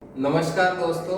नमस्कार दोस्तों,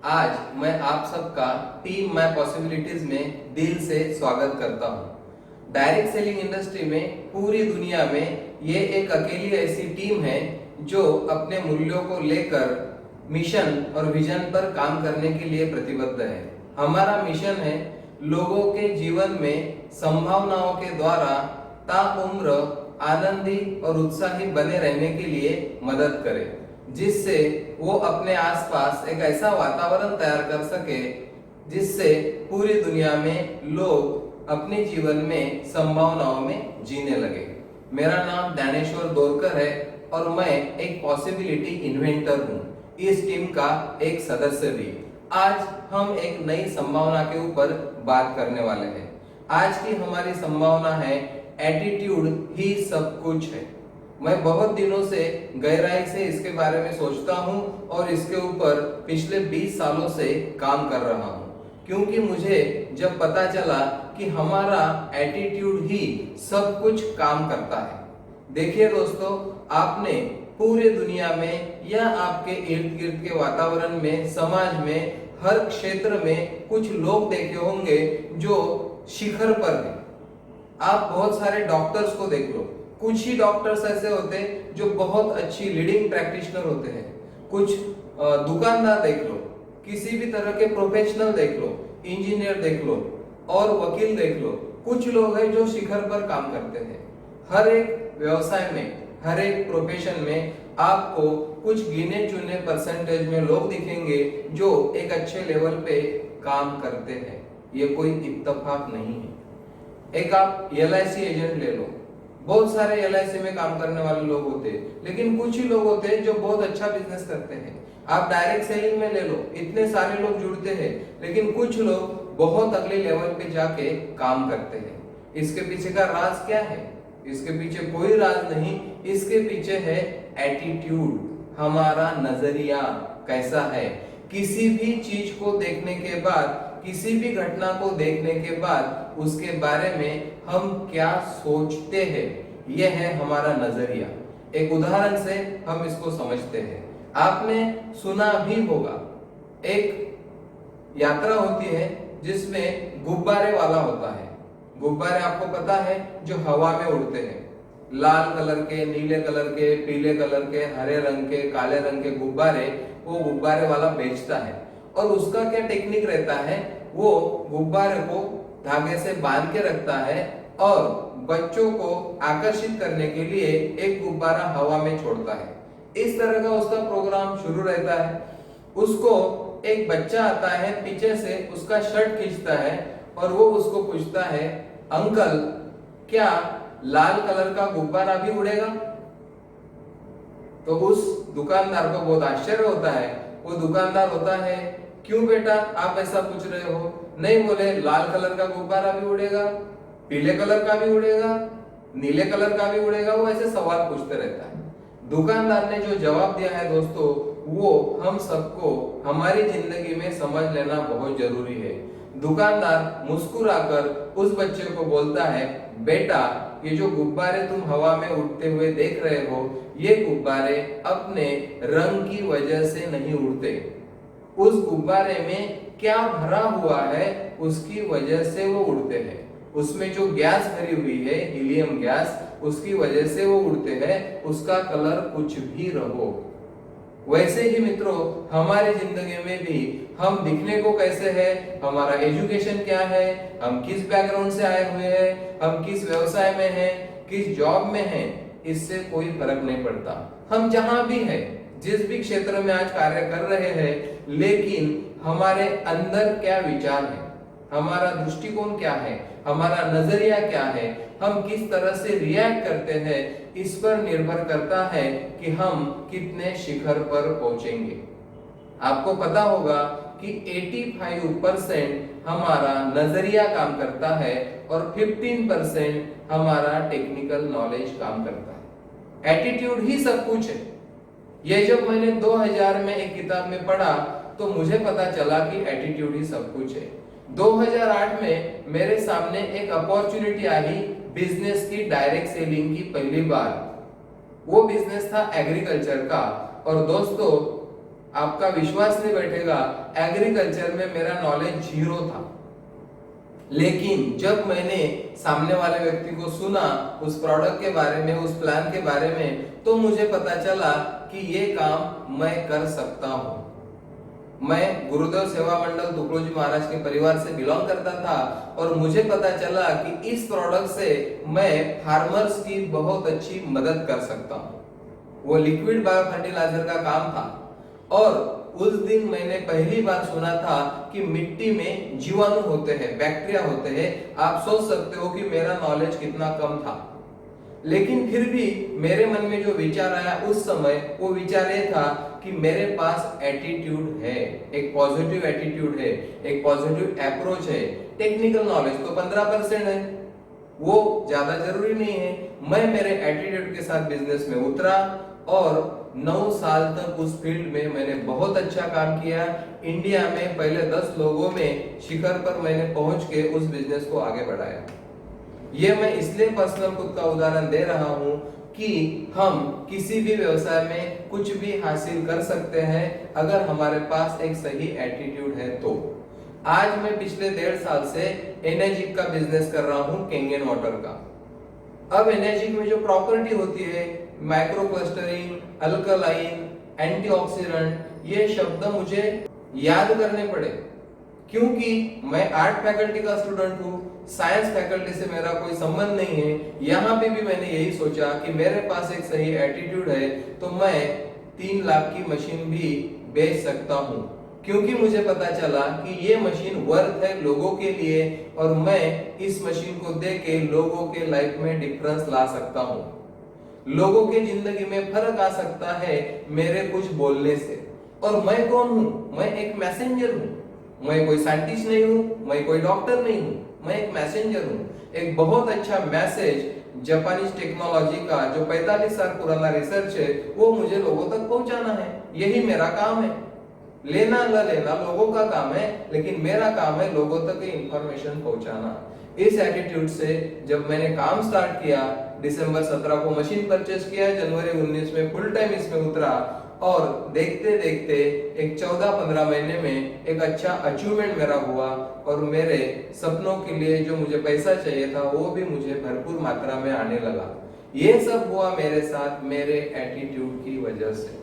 आज मैं आप सबका टीम माय पॉसिबिलिटीज में दिल से स्वागत करता हूं। डायरेक्ट सेलिंग इंडस्ट्री में पूरी दुनिया में ये एक अकेली ऐसी टीम है जो अपने मूल्यों को लेकर मिशन और विजन पर काम करने के लिए प्रतिबद्ध है। हमारा मिशन है लोगों के जीवन में संभावनाओं के द्वारा ताउम्र आनंदी और उत्साही बने रहने के लिए मदद करें, जिससे वो अपने आसपास एक ऐसा वातावरण तैयार कर सके जिससे पूरी दुनिया में लोग अपने जीवन में संभावनाओं में जीने लगे। मेरा नाम ज्ञानेश्वर दोरकर है और मैं एक पॉसिबिलिटी इन्वेंटर हूँ, इस टीम का एक सदस्य भी। आज हम एक नई संभावना के ऊपर बात करने वाले हैं। आज की हमारी संभावना है एटीट्यूड ही सब कुछ है। मैं बहुत दिनों से गहराई से इसके बारे में सोचता हूं और इसके ऊपर पिछले 20 सालों से काम कर रहा हूं, क्योंकि मुझे जब पता चला कि हमारा एटीट्यूड ही सब कुछ काम करता है। देखिए दोस्तों, आपने पूरे दुनिया में या आपके इर्द गिर्द के वातावरण में, समाज में, हर क्षेत्र में कुछ लोग देखे होंगे जो शिखर पर हैं। आप बहुत सारे डॉक्टर्स को देख लो, कुछ ही डॉक्टर्स ऐसे होते हैं जो बहुत अच्छी लीडिंग प्रैक्टिशनर होते हैं। कुछ दुकानदार देख लो, किसी भी तरह के प्रोफेशनल देख लो, इंजीनियर देख लो और वकील देख लो, कुछ लोग हैं जो शिखर पर काम करते हैं। हर एक व्यवसाय में, हर एक प्रोफेशन में आपको कुछ गिने चुने परसेंटेज में लोग दिखेंगे जो एक अच्छे लेवल पे काम करते हैं। ये कोई इत्तेफाक नहीं है। एक आप LIC एजेंट ले लो, बहुत सारे LIC में काम करने वाले लोग होते हैं, लेकिन कुछ ही लोग होते हैं जो बहुत अच्छा बिजनेस करते हैं। आप डायरेक्ट सेलिंग में ले लो, इतने सारे लोग जुड़ते हैं, लेकिन कुछ लोग बहुत अगले लेवल पे जाके काम करते हैं। इसके पीछे का राज क्या है? इसके पीछे कोई राज नहीं, इसके पीछे है एटीट्यूड। हमारा नजरिया कैसा है? किसी भी चीज को देखने के बाद, किसी भी घटना को देखने के बाद उसके बारे में हम क्या सोचते हैं, यह है हमारा नजरिया। एक उदाहरण से हम इसको समझते हैं। आपने सुना भी होगा, एक यात्रा होती है जिसमें गुब्बारे वाला होता है। गुब्बारे आपको पता है जो हवा में उड़ते हैं, लाल कलर के, नीले कलर के, पीले कलर के, हरे रंग के, काले रंग के गुब्बारे वो गुब्बारे वाला बेचता है। और उसका क्या टेक्निक रहता है, वो गुब्बारे को धागे से बांध के रखता है और बच्चों को आकर्षित करने के लिए एक गुब्बारा हवा में छोड़ता है। इस तरह का उसका प्रोग्राम शुरू रहता है। उसको एक बच्चा आता है, पीछे से उसका शर्ट खींचता है और वो उसको पूछता है, अंकल क्या लाल कलर का गुब्बारा भी उड़ेगा? तो उस दुकानदार को बहुत आश्चर्य होता है। वो दुकानदार होता है, क्यों बेटा आप ऐसा पूछ रहे हो? नहीं, बोले लाल कलर का गुब्बारा भी उड़ेगा, पीले कलर का भी उड़ेगा, नीले कलर का भी उड़ेगा। वो ऐसे सवाल पूछते रहता है। दुकानदार ने जो जवाब दिया है दोस्तों, वो हम सबको हमारी जिंदगी में समझ लेना बहुत जरूरी है। दुकानदार मुस्कुराकर उस बच्चे को बोलता है, बेटा ये जो गुब्बारे तुम हवा में उड़ते हुए देख रहे हो, ये गुब्बारे अपने रंग की वजह से नहीं उड़ते। उस गुब्बारे में क्या भरा हुआ है उसकी वजह से वो उड़ते हैं। उसमें जो गैस भरी हुई है, हीलियम गैस, उसकी वजह से वो उड़ते हैं। उसका कलर कुछ भी रहो। वैसे ही मित्रों, हमारी जिंदगी में भी हम दिखने को कैसे हैं, हमारा एजुकेशन क्या है, हम किस बैकग्राउंड से आए हुए हैं, हम किस व्यवसाय में हैं, किस जॉब में हैं, इससे कोई फर्क नहीं पड़ता। हम जहां भी हैं, जिस भी क्षेत्र में आज कार्य कर रहे हैं, लेकिन हमारे अंदर क्या विचार है, हमारा दृष्टिकोण क्या है, हमारा नजरिया क्या है, हम किस तरह से रिएक्ट करते हैं, इस पर निर्भर करता है कि हम कितने शिखर पर पहुंचेंगे। आपको पता होगा कि 85% हमारा नजरिया काम करता है और 15% हमारा टेक्निकल नॉलेज काम करता है। एटीट्यूड ही सब कुछ है। ये जब मैंने 2000 में एक किताब में पढ़ा तो मुझे पता चला कि एटीट्यूड ही सब कुछ है। 2008 में मेरे सामने एक अपॉर्चुनिटी आई बिजनेस की, डायरेक्ट सेलिंग की पहली बार। वो बिजनेस था एग्रीकल्चर का। और दोस्तों, आपका विश्वास नहीं बैठेगा, एग्रीकल्चर में मेरा नॉलेज जीरो था। लेकिन जब मैंने सामने वाले व्यक्ति को सुना उस प्रोडक्ट के बारे में, उस प्लान के बारे में, तो मुझे पता चला कि ये काम मैं कर सकता हूँ। मैं गुरुदेव सेवा मंडल तुकडोजी महाराज के परिवार से बिलोंग करता था और मुझे पता चला कि इस प्रोडक्ट से मैं फार्मर्स की बहुत अच्छी मदद कर सकता हूँ। वो लिक्विड बायो फर्टिलाइजर का काम था और उस दिन मैंने पहली बार सुना था कि मिट्टी में जीवाणु होते हैं, बैक्टीरिया होते हैं। आप सोच सकते हो कि मेरा नॉलेज कितना कम था, लेकिन फिर भी मेरे मन में जो विचार आया उस समय, वो विचार ये था कि मेरे पास एटीट्यूड है, एक पॉजिटिव एटीट्यूड है, एक पॉजिटिव अप्रोच है। टेक्निकल नॉलेज तो 15% है, वो ज्यादा जरूरी नहीं है। मैं मेरे एटीट्यूड के साथ बिजनेस में उतरा और 9 साल तक उस फील्ड में मैंने बहुत अच्छा काम किया। इंडिया में पहले 10 लोगों में शिखर पर मैंने पहुंच के उस बिजनेस को आगे बढ़ाया। ये मैं इसलिए पर्सनल खुद का उदाहरण दे रहा हूं कि हम किसी भी व्यवसाय में कुछ भी हासिल कर सकते हैं अगर हमारे पास एक सही एटीट्यूड है तो। आज मैं पिछले 1.5 साल से एनर्जिक का बिजनेस कर रहा हूं, केंगेन वाटर का। अब एनर्जिक में जो प्रॉपर्टी होती है, माइक्रो क्लस्टरिंग, अल्कलाइन, एंटीऑक्सीडेंट, ये शब्द मुझे याद करने पड़े क्योंकि मैं आर्ट फैकल्टी का स्टूडेंट हूँ, साइंस फैकल्टी से मेरा कोई संबंध नहीं है। यहाँ पे भी मैंने यही सोचा कि मेरे पास एक सही एटीट्यूड है तो मैं 3 लाख की मशीन भी बेच सकता हूँ, क्योंकि मुझे पता चला कि ये मशीन वर्थ है लोगों के लिए और मैं इस मशीन को दे के लोगों के लाइफ में डिफरेंस ला सकता हूँ। लोगों के जिंदगी में फर्क आ सकता है मेरे कुछ बोलने से। और मैं कौन हूँ? मैं एक मैसेंजर हूँ। मैं कोई साइंटिस्ट नहीं हूँ, मैं कोई डॉक्टर नहीं हूँ, मैं एक मैसेंजर हूँ। एक बहुत अच्छा मैसेज जापानीज टेक्नोलॉजी का जो 45 साल पुराना रिसर्च है वो मुझे लोगों तक पहुंचाना है। यही मेरा काम है। लेना न लेना लोगों का काम है, लेकिन मेरा काम है लोगों तक इंफॉर्मेशन पहुंचाना। इस एटीट्यूड से जब मैंने काम स्टार्ट किया, दिसंबर 17 को मशीन परचेज किया, जनवरी 19 में फुल टाइम इसमें उतरा और देखते देखते एक 14-15 महीने में एक अच्छा अचीवमेंट मेरा हुआ और मेरे सपनों के लिए जो मुझे पैसा चाहिए था वो भी मुझे भरपूर मात्रा में आने लगा। ये सब हुआ मेरे साथ मेरे एटीट्यूड की वजह से।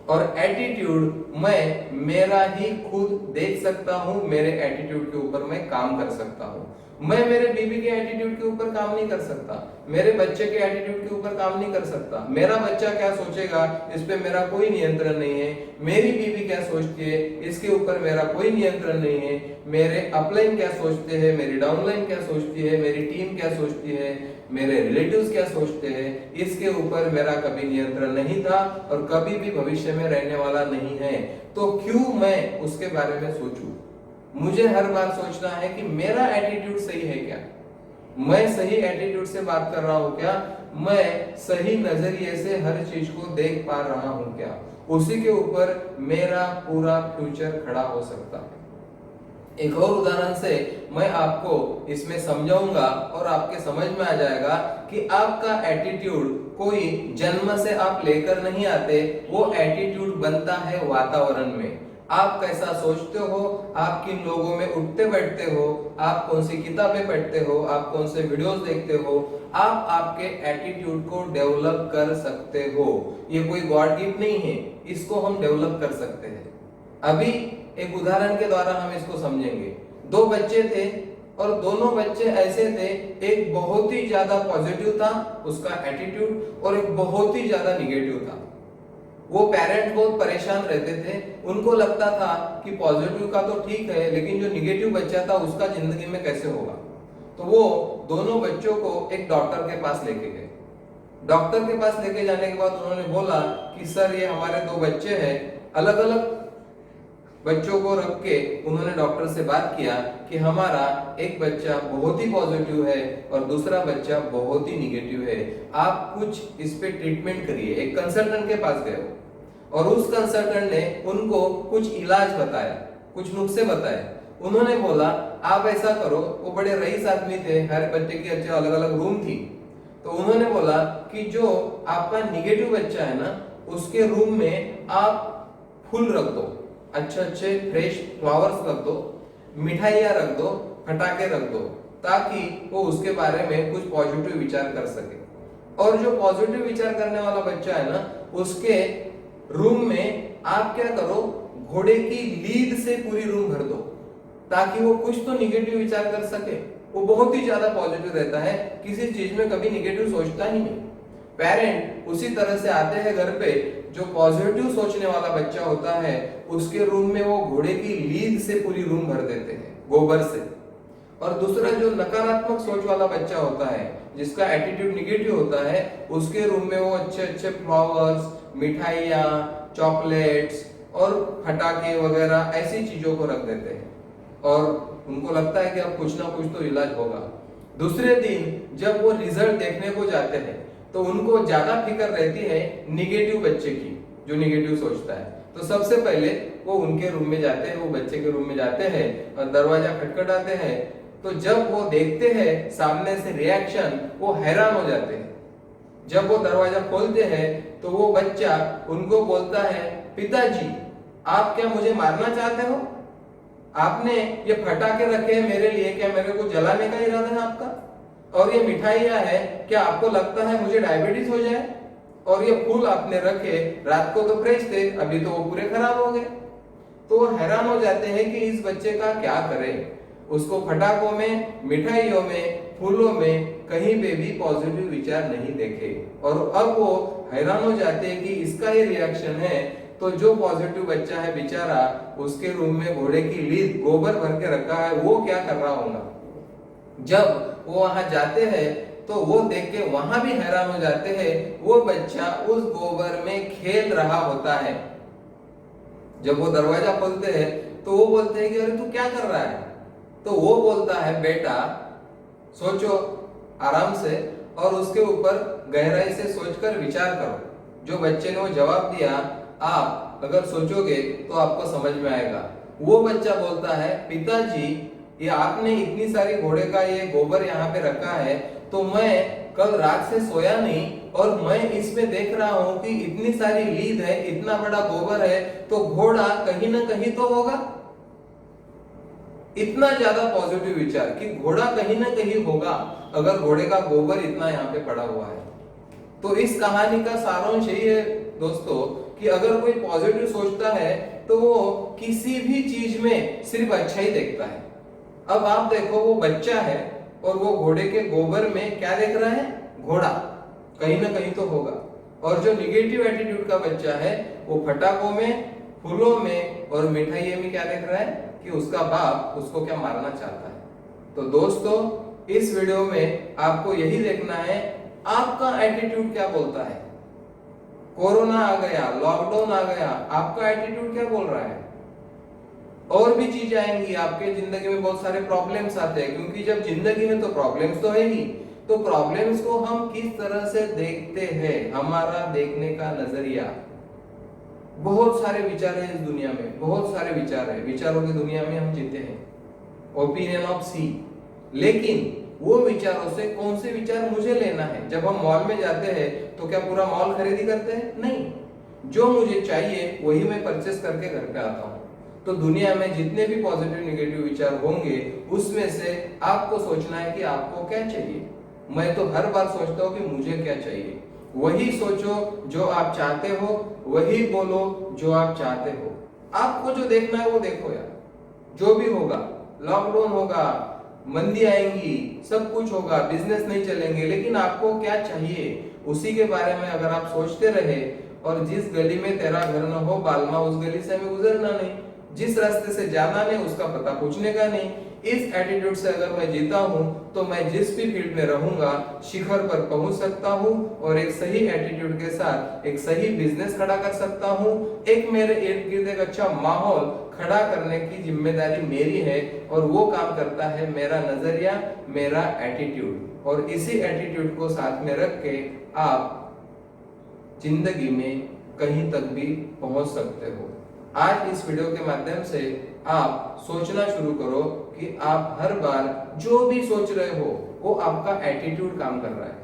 और एटीट्यूड मैं मेरा ही खुद देख सकता हूँ, मेरे एटीट्यूड के ऊपर मैं काम कर सकता हूँ। मैं मेरे बीवी के एटीट्यूड के ऊपर काम नहीं कर सकता, मेरे बच्चे के एटीट्यूड के ऊपर काम नहीं कर सकता। मेरा बच्चा क्या सोचेगा इस पे मेरा कोई नियंत्रण नहीं है। मेरी बीवी क्या सोचती है इसके ऊपर मेरा कोई नियंत्रण नहीं है। मेरे अपलाइन क्या सोचते हैं, मेरी डाउनलाइन क्या सोचती है, मेरी टीम क्या सोचती है, मेरे रिलेटिव्स क्या सोचते हैं, इसके ऊपर मेरा कभी नियंत्रण नहीं था और कभी भी भविष्य में रहने वाला नहीं है। तो क्यों मैं उसके बारे में सोचूं? मुझे हर बार सोचना है कि मेरा एटीट्यूड सही है क्या, मैं सही एटीट्यूड से बात कर रहा हूँ क्या, मैं सही नजरिए से हर चीज को देख पा रहा हूँ क्या, उसी के ऊपर मेरा पूरा फ्यूचर खड़ा हो सकता है। एक और उदाहरण से मैं आपको इसमें समझाऊंगा और आपके समझ में आ जाएगा कि आपका एटीट्यूड कोई जन्म से आप लेकर नहीं आते, वो एटीट्यूड बनता है वातावरण में। आप कैसा सोचते हो, आप किन लोगों में उठते बैठते हो, आप कौन सी किताबें पढ़ते हो, आप कौन से वीडियोस देखते हो, आप आपके एटीट्यूड को डेवलप कर सकते हो। ये कोई गॉड गिफ्ट नहीं है, इसको हम डेवलप कर सकते हैं। अभी एक उदाहरण के द्वारा हम इसको समझेंगे। 2 बच्चे थे और दोनों बच्चे ऐसे थे, एक बहुत ही ज्यादा पॉजिटिव था उसका एटीट्यूड और एक बहुत ही ज्यादा निगेटिव था। वो पेरेंट्स बहुत परेशान रहते थे, उनको लगता था कि पॉजिटिव का तो ठीक है लेकिन जो निगेटिव बच्चा था उसका जिंदगी में कैसे होगा। तो वो दोनों बच्चों को एक डॉक्टर के पास लेके गए। डॉक्टर के पास लेके जाने के बाद उन्होंने बोला कि सर ये हमारे 2 बच्चे हैं, अलग अलग बच्चों को रख के उन्होंने डॉक्टर से बात किया कि हमारा एक बच्चा बहुत ही पॉजिटिव है और दूसरा बच्चा बहुत ही निगेटिव है, आप कुछ इस पे ट्रीटमेंट करिए। एक कंसल्टेंट के पास गए और उस कंसल्टेंट ने उनको कुछ इलाज बताया, कुछ नुस्खे बताए। उन्होंने बोला आप ऐसा करो, वो बड़े रईस आदमी थे, हर बच्चे की अच्छे अलग अलग रूम थी, तो उन्होंने बोला कि जो आपका निगेटिव बच्चा है ना उसके रूम में आप फूल रख दो, अच्छे अच्छे फ्रेश फ्लावर्स रख दो, मिठाइयाँ रख दो, फटाके रख दो, ताकि वो उसके बारे में कुछ पॉजिटिव विचार कर सके। और जो पॉजिटिव विचार करने वाला बच्चा है ना, उसके रूम में आप क्या करो, घोड़े की लीद से पूरी रूम भर दो, ताकि वो कुछ तो निगेटिव विचार कर सके। वो बहुत ही ज्यादा पॉजिटिव रहता है, किसी चीज में कभी निगेटिव सोचता ही नहीं। पेरेंट उसी तरह से आते हैं घर पे, जो पॉजिटिव सोचने वाला बच्चा होता है उसके रूम में वो घोड़े की लीद से पूरी रूम भर देते हैं, गोबर से। और दूसरा जो नकारात्मक सोच वाला बच्चा होता है, जिसका एटीट्यूड निगेटिव होता है, उसके रूम में वो अच्छे अच्छे फ्लावर्स, मिठाइयाँ, चॉकलेट्स और फटाके वगैरह ऐसी चीजों को रख देते हैं, और उनको लगता है कि अब कुछ ना कुछ तो इलाज होगा। दूसरे दिन जब वो रिजल्ट देखने को जाते हैं तो उनको ज्यादा फिक्र रहती है निगेटिव बच्चे की, जो निगेटिव सोचता है। तो सबसे पहले वो उनके रूम में जाते हैं, वो बच्चे के रूम में जाते हैं और दरवाजा खटखटाते हैं। तो जब वो देखते हैं सामने से रिएक्शन, वो हैरान हो जाते हैं। जब वो दरवाजा खोलते हैं तो वो बच्चा उनको बोलता है, पिताजी आप क्या मुझे मारना चाहते हो? आपने ये फटाके रखे हैं मेरे लिए, क्या मेरे को जलाने का इरादा है आपका? और ये मिठाइयाँ है, क्या आपको लगता है मुझे डायबिटीज हो जाए? और ये फूल आपने रखे, रात को तो फ्रेश थे, अभी तो वो पूरे खराब हो गए। तो वो हैरान हो जाते हैं कि इस बच्चे का क्या करें। उसको फटाकों में, मिठाइयों में, फूलों में कहीं पे भी पॉजिटिव विचार नहीं देखे, और अब वो हैरान हो जाते हैं कि इसका ये रिएक्शन है। तो जो पॉजिटिव बच्चा है बेचारा, उसके रूम में घोड़े की लीद गोबर भर के रखा है, वो क्या कर रहा होगा। जब वो वहां जाते हैं तो वो देख के वहां भी हैरान हो जाते हैं, वो बच्चा उस गोबर में खेल रहा होता है। जब वो दरवाजा खोलते हैं तो वो बोलते हैं कि अरे तू क्या कर रहा है? तो वो बोलता है, बेटा सोचो आराम से, और उसके ऊपर गहराई से सोचकर विचार करो। जो बच्चे ने वो जवाब दिया, आप अगर सोचोगे तो आपको समझ में आएगा। वो बच्चा बोलता है, पिताजी ये आपने इतनी सारी घोड़े का ये गोबर यहाँ पे रखा है, तो मैं कल रात से सोया नहीं, और मैं इसमें देख रहा हूँ कि इतनी सारी लीद है, इतना बड़ा गोबर है, तो घोड़ा कहीं ना कहीं तो होगा। इतना ज्यादा पॉजिटिव विचार कि घोड़ा कहीं ना कहीं होगा, अगर घोड़े का गोबर इतना यहाँ पे पड़ा हुआ है। तो इस कहानी का सारांश यही है दोस्तों, कि अगर कोई पॉजिटिव सोचता है तो वो किसी भी चीज में सिर्फ अच्छा ही देखता है। अब आप देखो, वो बच्चा है और वो घोड़े के गोबर में क्या देख रहा है? घोड़ा, कहीं ना कहीं तो होगा। और जो निगेटिव एटीट्यूड का बच्चा है, वो फटाकों में, फूलों में और मिठाइयों में क्या देख रहा है कि उसका बाप उसको क्या मारना चाहता है। तो दोस्तों इस वीडियो में आपको यही देखना है, आपका एटीट्यूड क्या बोलता है। कोरोना आ गया, लॉकडाउन आ गया, आपका एटीट्यूड क्या बोल रहा है? और भी चीजें आएंगी आपके जिंदगी में, बहुत सारे प्रॉब्लम्स आते हैं, क्योंकि जब जिंदगी में तो प्रॉब्लम्स तो है ही, तो प्रॉब्लम्स को हम किस तरह से देखते हैं, हमारा देखने का नजरिया। बहुत सारे विचार है इस दुनिया में, बहुत सारे विचार है, विचारों की दुनिया में हम जीते हैं, ओपिनियन ऑफ सी। लेकिन वो विचारों से कौन से विचार मुझे लेना है। जब हम मॉल में जाते हैं तो क्या पूरा मॉल खरीदी करते हैं? नहीं, जो मुझे चाहिए वही मैं परचेस करके घर पे आता हूँ। तो दुनिया में जितने भी पॉजिटिव निगेटिव विचार होंगे, उसमें से आपको सोचना है कि आपको क्या चाहिए। मैं तो हर बार सोचता हूँ कि मुझे क्या चाहिए। वही सोचो जो आप चाहते हो, वही बोलो जो आप चाहते हो। आपको जो देखना है वो देखो यार, जो भी होगा, लॉकडाउन होगा, मंदी आएंगी, सब कुछ होगा, बिजनेस नहीं चलेंगे, लेकिन आपको क्या चाहिए उसी के बारे में अगर आप सोचते रहे, और जिस गली में तेरा घर न हो बालमा, उस गली से हमें गुजरना नहीं, जिस रास्ते से जाना नहीं उसका पता पूछने का नहीं। इस एटीट्यूड से अगर मैं जीता हूं तो मैं जिस भी फील्ड में रहूंगा शिखर पर पहुंच सकता हूं, और एक सही एटीट्यूड के साथ एक सही बिजनेस खड़ा कर सकता हूं। एक मेरे इर्द गिर्द एक अच्छा माहौल खड़ा करने की जिम्मेदारी मेरी है, और वो काम करता है मेरा नजरिया, मेरा एटीट्यूड। और इसी एटीट्यूड को साथ में रख के आप जिंदगी में कहीं तक भी पहुंच सकते हो। आज इस वीडियो के माध्यम से आप सोचना शुरू करो कि आप हर बार जो भी सोच रहे हो वो आपका एटीट्यूड काम कर रहा है,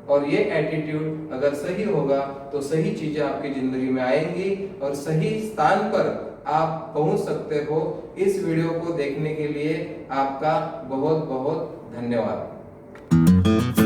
और ये एटीट्यूड अगर सही होगा तो सही चीजें आपकी जिंदगी में आएंगी और सही स्थान पर आप पहुंच सकते हो। इस वीडियो को देखने के लिए आपका बहुत बहुत धन्यवाद।